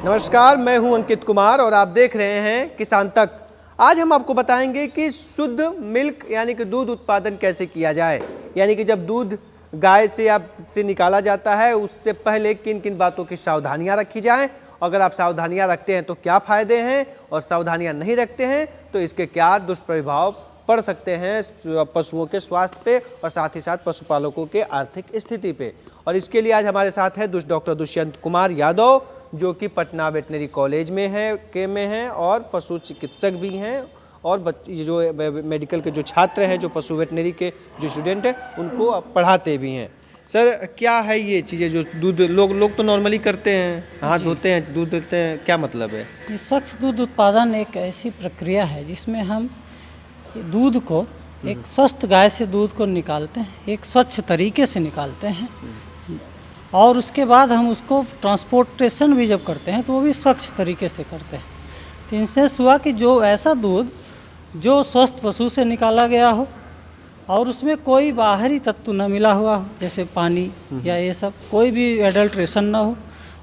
नमस्कार, मैं हूं अंकित कुमार और आप देख रहे हैं किसान तक। आज हम आपको बताएंगे कि शुद्ध मिल्क यानी कि दूध उत्पादन कैसे किया जाए। यानी कि जब दूध गाय से निकाला जाता है उससे पहले किन किन बातों की सावधानियां रखी जाएं। अगर आप सावधानियां रखते हैं तो क्या फ़ायदे हैं और सावधानियां नहीं रखते हैं तो इसके क्या दुष्प्रभाव पड़ सकते हैं पशुओं के स्वास्थ्य पे और साथ ही साथ पशुपालकों के आर्थिक स्थिति पे। और इसके लिए आज हमारे साथ है डॉक्टर दुष्यंत कुमार यादव, जो कि पटना वेटनरी कॉलेज में हैं और पशु चिकित्सक भी हैं और जो मेडिकल के जो छात्र हैं, जो पशु वेटनरी के जो स्टूडेंट हैं, उनको पढ़ाते भी हैं। सर, क्या है ये चीज़ें जो दूध लोग तो नॉर्मली करते हैं, हाथ धोते हैं, दूध देते हैं, क्या मतलब है? ये स्वच्छ दूध उत्पादन एक ऐसी प्रक्रिया है जिसमें हम दूध को एक स्वस्थ गाय से दूध को निकालते हैं, एक स्वच्छ तरीके से निकालते हैं और उसके बाद हम उसको ट्रांसपोर्टेशन भी जब करते हैं तो वो भी स्वच्छ तरीके से करते हैं। तो इनसे हुआ कि जो ऐसा दूध जो स्वस्थ पशु से निकाला गया हो और उसमें कोई बाहरी तत्व न मिला हुआ हो, जैसे पानी या ये सब, कोई भी एडल्ट्रेशन ना हो।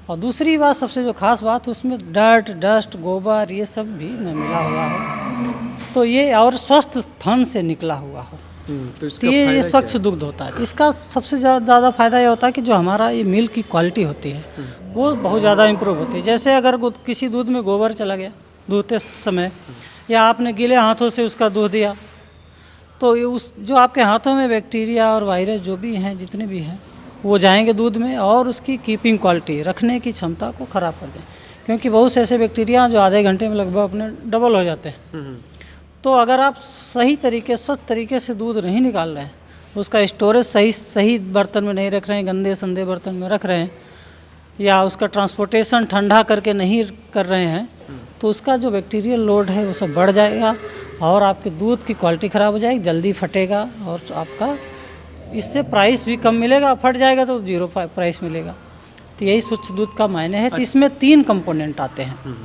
और दूसरी बात, सबसे जो खास बात, उसमें डस्ट, गोबर ये सब भी न मिला हुआ हो, तो ये और स्वस्थ थन से निकला हुआ हो, तो ये स्वच्छ दुग्ध होता है। इसका सबसे ज़्यादा फायदा ये होता है कि जो हमारा ये मिल्क की क्वालिटी होती है वो बहुत ज़्यादा इम्प्रूव होती है। जैसे अगर किसी दूध में गोबर चला गया दूधते समय या आपने गीले हाथों से उसका दूध दिया तो ये उस जो आपके हाथों में बैक्टीरिया और वायरस जो भी हैं, जितने भी हैं, वो जाएंगे दूध में और उसकी कीपिंग क्वालिटी, रखने की क्षमता को ख़राब कर दें। क्योंकि बहुत से ऐसे बैक्टीरिया जो आधे घंटे में लगभग अपने डबल हो जाते हैं। तो अगर आप सही तरीके, स्वच्छ तरीके से दूध नहीं निकाल रहे हैं, उसका स्टोरेज सही बर्तन में नहीं रख रहे हैं, गंदे संदे बर्तन में रख रहे हैं, या उसका ट्रांसपोर्टेशन ठंडा करके नहीं कर रहे हैं, तो उसका जो बैक्टीरियल लोड है वो सब बढ़ जाएगा और आपके दूध की क्वालिटी ख़राब हो जाएगी, जल्दी फटेगा और आपका इससे प्राइस भी कम मिलेगा। फट जाएगा तो 0 प्राइस मिलेगा। तो यही स्वच्छ दूध का मायने है। तो इसमें 3 कंपोनेंट आते हैं।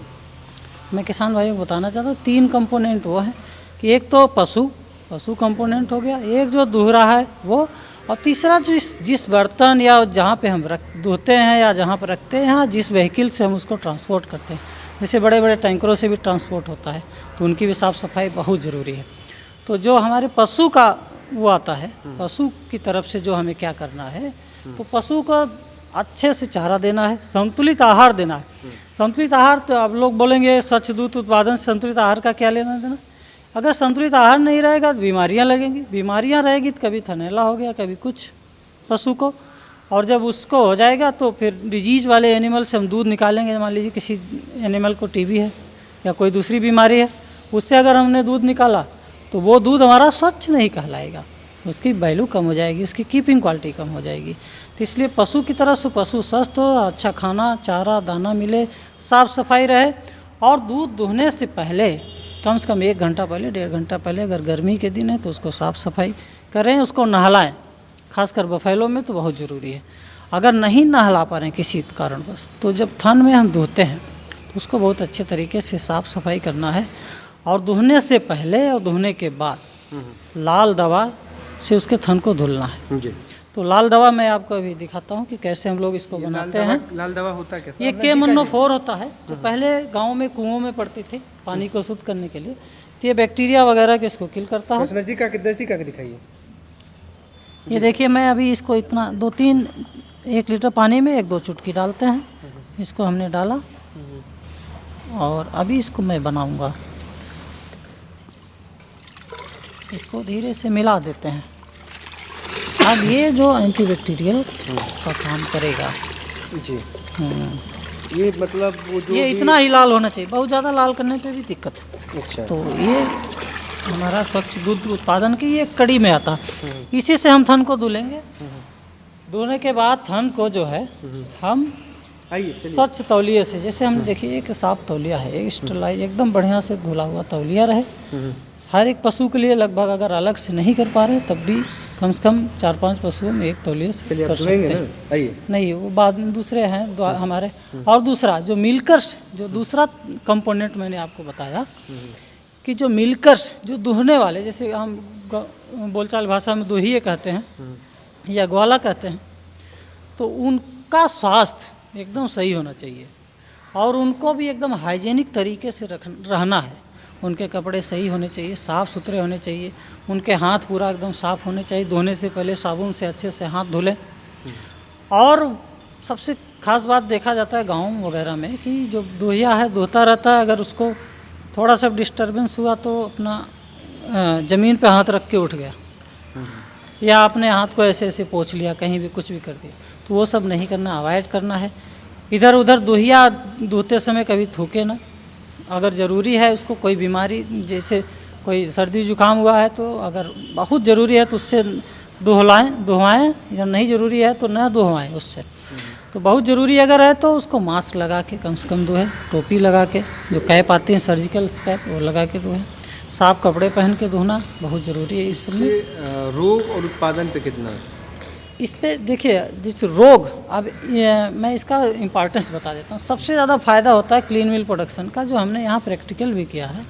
मैं किसान भाइयों को बताना चाहता हूँ 3 कंपोनेंट वो हैं कि एक तो पशु कंपोनेंट हो गया, एक जो दूह रहा है वो, और तीसरा जो जिस बर्तन या जहाँ पे हम धोते हैं या जहाँ पर रखते हैं, जिस व्हीकल से हम उसको ट्रांसपोर्ट करते हैं, जैसे बड़े बड़े टैंकरों से भी ट्रांसपोर्ट होता है, तो उनकी भी साफ़ सफाई बहुत ज़रूरी है। तो जो हमारे पशु का वो आता है, पशु की तरफ से जो हमें क्या करना है, तो पशु को अच्छे से चारा देना है, संतुलित आहार देना है। संतुलित आहार, तो आप लोग बोलेंगे स्वच्छ दूध उत्पादन से संतुलित आहार का क्या लेना देना। अगर संतुलित आहार नहीं रहेगा तो बीमारियां लगेंगी, बीमारियां रहेगी तो कभी थनैला हो गया, कभी कुछ पशु को, और जब उसको हो जाएगा तो फिर डिजीज़ वाले एनिमल से हम दूध निकालेंगे। मान लीजिए किसी एनिमल को टीबी है या कोई दूसरी बीमारी है, उससे अगर हमने दूध निकाला तो वो दूध हमारा स्वच्छ नहीं कहलाएगा, उसकी वैल्यू कम हो जाएगी, उसकी कीपिंग क्वालिटी कम हो जाएगी। तो इसलिए पशु की तरफ से पशु स्वस्थ हो, अच्छा खाना चारा दाना मिले, साफ़ सफाई रहे, और दूध दुहने से पहले कम से कम 1 घंटा पहले, 1.5 घंटा पहले, अगर गर्मी के दिन है तो उसको साफ़ सफाई करें, उसको नहलाएं। खासकर बफेलों में तो बहुत ज़रूरी है। अगर नहीं नहला पा रहे हैं किसी कारणवश, तो जब थन में हम धोते हैं तो उसको बहुत अच्छे तरीके से साफ़ सफाई करना है, और दुहने से पहले और दुहने के बाद लाल दवा से उसके थन को धुलना है जी। तो लाल दवा मैं आपको अभी दिखाता हूँ कि कैसे हम लोग इसको बनाते हैं। लाल दवा होता क्या? ये KMNO4 होता है, जो पहले गाँव में कुओं में पड़ती थी पानी को शुद्ध करने के लिए। तो ये बैक्टीरिया वगैरह के इसको किल करता है। नज़दीक आके दिखाइए। ये देखिए, मैं अभी इसको इतना 1 लीटर पानी में 1-2 चुटकी डालते हैं। इसको हमने डाला और अभी इसको मैं बनाऊंगा। इसको धीरे से मिला देते हैं। अब ये जो एंटीबैक्टीरियल का काम करेगा जी। ये मतलब वो जो ये इतना ही लाल होना चाहिए, बहुत ज़्यादा लाल करने पे भी दिक्कत है। अच्छा। तो ये हमारा स्वच्छ दूध उत्पादन की ये कड़ी में आता है। इसी से हम थन को धुलेंगे। धोने के बाद थन को जो है हम स्वच्छ तौलिए से, जैसे हम देखिए एक साफ तौलिया है, एक स्टरलाइज एकदम बढ़िया से धुला हुआ तौलिया रहे। हर एक पशु के लिए लगभग, अगर अलग से नहीं कर पा रहे तब भी कम से कम 4-5 पशुओं में 1 तौलिए से कर सकते हैं। नहीं, वो बाद में दूसरे हैं हमारे। और दूसरा जो मिल्कर्स, जो दूसरा कंपोनेंट मैंने आपको बताया कि जो मिल्कर्स, जो दुहने वाले, जैसे हम बोलचाल भाषा में दोहिए कहते हैं या ग्वाला कहते हैं, तो उनका स्वास्थ्य एकदम सही होना चाहिए। और उनको भी एकदम हाइजीनिक तरीके से रहना है। उनके कपड़े सही होने चाहिए, साफ़ सुथरे होने चाहिए, उनके हाथ पूरा एकदम साफ़ होने चाहिए, धोने से पहले साबुन से अच्छे से हाथ धुलें। और सबसे ख़ास बात देखा जाता है गाँव वगैरह में कि जो दूहिया है धोता रहता है, अगर उसको थोड़ा सा डिस्टर्बेंस हुआ तो अपना ज़मीन पे हाथ रख के उठ गया या अपने हाथ को ऐसे ऐसे पोंछ लिया, कहीं भी कुछ भी कर दिया, तो वो सब नहीं करना, अवॉइड करना है। इधर उधर दूहिया धोते समय कभी थूके ना। अगर ज़रूरी है उसको कोई बीमारी, जैसे कोई सर्दी जुकाम हुआ है तो अगर बहुत ज़रूरी है तो उससे दुहवाएँ, या नहीं ज़रूरी है तो न दुहवाएँ उससे। तो बहुत ज़रूरी अगर है तो उसको मास्क लगा के कम से कम धोएं, टोपी लगा के, जो कैप आती है सर्जिकल कैप वो लगा के धोएं, साफ कपड़े पहन के धोना बहुत ज़रूरी है। इसमें रोग और उत्पादन पे कितना है? इस पे देखिए, जिस रोग, अब मैं इसका इम्पॉर्टेंस बता देता हूँ। सबसे ज़्यादा फ़ायदा होता है क्लीन मिल प्रोडक्शन का, जो हमने यहाँ प्रैक्टिकल भी किया है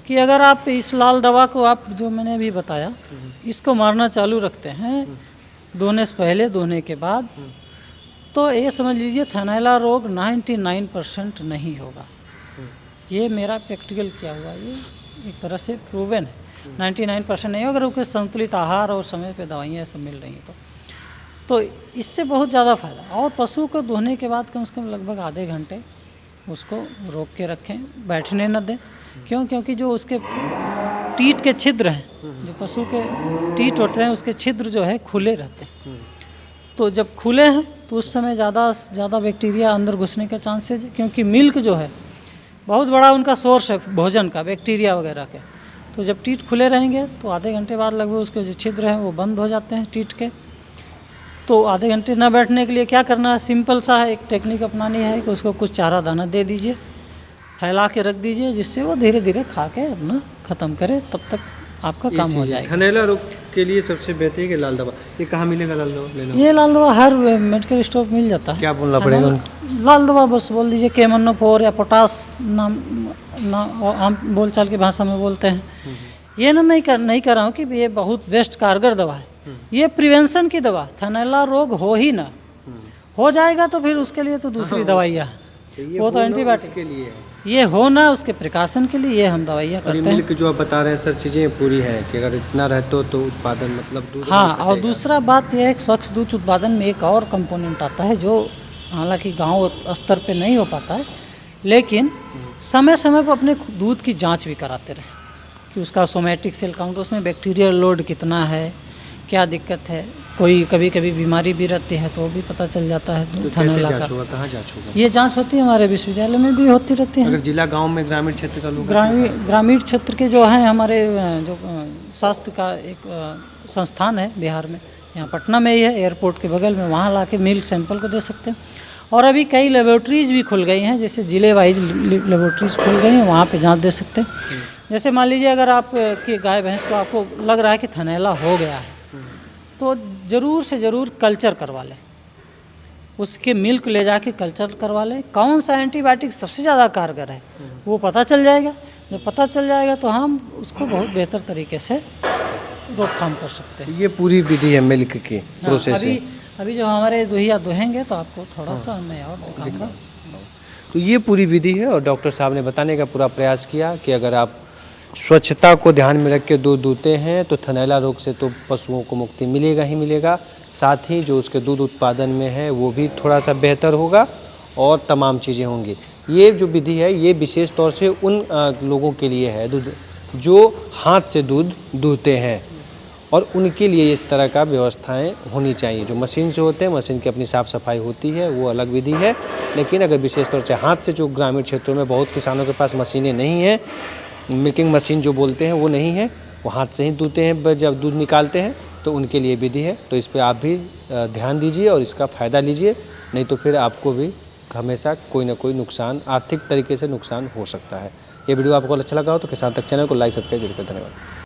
कि अगर आप इस लाल दवा को, आप जो मैंने अभी बताया, इसको मारना चालू रखते हैं धोने से पहले, धोने के बाद, तो ये समझ लीजिए थैलेला रोग 99% नहीं होगा। ये मेरा प्रैक्टिकल किया हुआ, ये एक तरह से प्रूवन है। 99% नहीं होगा, अगर उसके संतुलित आहार और समय पे दवाइयाँ सब मिल रही हैं तो इससे बहुत ज़्यादा फ़ायदा। और पशु को धोने के बाद कम से कम लगभग आधे घंटे उसको रोक के रखें, बैठने न दें। क्यों? क्योंकि जो उसके टीट के छिद्र हैं, जो पशु के टीट होते हैं, उसके छिद्र जो है खुले रहते हैं। तो जब खुले हैं तो उस समय ज़्यादा बैक्टीरिया अंदर घुसने का चांसेज है, क्योंकि मिल्क जो है बहुत बड़ा उनका सोर्स है भोजन का, बैक्टीरिया वगैरह के। तो जब टीट खुले रहेंगे तो आधे घंटे बाद लगभग उसके जो छिद्र हैं वो बंद हो जाते हैं टीट के। तो आधे घंटे न बैठने के लिए क्या करना है, सिंपल सा है, एक टेक्निक अपनानी है कि उसको कुछ चारा दाना दे दीजिए, फैला के रख दीजिए, जिससे वो धीरे धीरे खा के अपना ख़त्म करे, तब तक आपका काम हो जाएगा। थैलेला रोग के लिए सबसे बेहतर है कि लाल दवा, ये कहाँ मिलेगा लाल दवा लेना? ये लाल दवा हर मेडिकल स्टोर मिल जाता है। क्या बोलना पड़ेगा लाल दवा बस बोल दीजिए K-Monofort या पोटास नाम आम बोलचाल की भाषा में बोलते हैं। ये ना मैं नहीं कह रहा हूँ कि ये बहुत बेस्ट कारगर दवा है, ये प्रिवेंशन की दवा। थैलेला रोग हो ही ना, हो जाएगा तो फिर उसके लिए तो दूसरी दवाइयाँ हैं, वो तो एंटीबायोटिक के लिए है। ये हो ना, उसके प्रिकॉशन के लिए ये हम दवाइयाँ करते हैं। मिल्क जो आप बता रहे हैं सर, चीज़ें पूरी है कि अगर इतना रहते तो उत्पादन मतलब दूध। हाँ, और दूसरा बात यह है कि स्वच्छ दूध उत्पादन में एक और कंपोनेंट आता है, जो हालांकि गांव स्तर पे नहीं हो पाता है, लेकिन समय समय पर अपने दूध की जांच भी कराते रहे कि उसका सोमैटिक सेल काउंट, उसमें बैक्टीरियल लोड कितना है, क्या दिक्कत है। कोई कभी कभी बीमारी भी रहती है तो वो भी पता चल जाता है। तो कैसे जांच होगा, कहाँ जांच होगा? ये जांच होती है हमारे विश्वविद्यालय में भी होती रहती है। अगर जिला गांव में ग्रामीण क्षेत्र का लोग, ग्रामीण क्षेत्र के जो हैं हमारे जो स्वास्थ्य का एक संस्थान है बिहार में, यहाँ पटना में ही है, एयरपोर्ट के बगल में, वहाँ लाके मिल्क सैंपल को दे सकते हैं। और अभी कई लेबोरेटरीज़ भी खुल गई हैं, जैसे ज़िले वाइज लेबोरेटरीज़ खुल गई हैं, वहाँ पे जांच दे सकते हैं। जैसे मान लीजिए अगर आप की गाय भैंस को आपको लग रहा है कि थैलेला हो गया है, तो ज़रूर से ज़रूर कल्चर करवा लें, उसके मिल्क ले जाके कल्चर करवा लें। कौन सा एंटीबायोटिक सबसे ज़्यादा कारगर है वो पता चल जाएगा। जब पता चल जाएगा तो हम उसको बहुत बेहतर तरीके से रोकथाम कर सकते हैं। ये पूरी विधि है मिल्क की प्रोसेस है। अभी जो हमारे दूहिया दुहेंगे तो आपको थोड़ा सा मैं और दिखाऊंगा। तो ये पूरी विधि है और डॉक्टर साहब ने बताने का पूरा प्रयास किया कि अगर आप स्वच्छता को ध्यान में रख के दूध दूते हैं तो थैलेला रोग से तो पशुओं को मुक्ति मिलेगा ही मिलेगा, साथ ही जो उसके दूध उत्पादन में है वो भी थोड़ा सा बेहतर होगा और तमाम चीज़ें होंगी। ये जो विधि है ये विशेष तौर से उन लोगों के लिए है दूध जो हाथ से दूध दूहते हैं, और उनके लिए इस तरह का व्यवस्थाएं होनी चाहिए। जो मशीन से होते हैं, मशीन की अपनी साफ़ सफाई होती है, वो अलग विधि है, लेकिन अगर विशेष तौर से हाथ से, जो ग्रामीण क्षेत्रों में बहुत किसानों के पास मशीनें नहीं हैं, मिल्किंग मशीन जो बोलते हैं वो नहीं है, वो हाथ से ही दूहते हैं जब दूध निकालते हैं, तो उनके लिए विधि है। तो इस पर आप भी ध्यान दीजिए और इसका फ़ायदा लीजिए, नहीं तो फिर आपको भी हमेशा कोई ना कोई नुकसान, आर्थिक तरीके से नुकसान हो सकता है। ये वीडियो आपको अच्छा लगा हो तो किसान तक चैनल को लाइक सब्सक्राइब जरूर करें। धन्यवाद।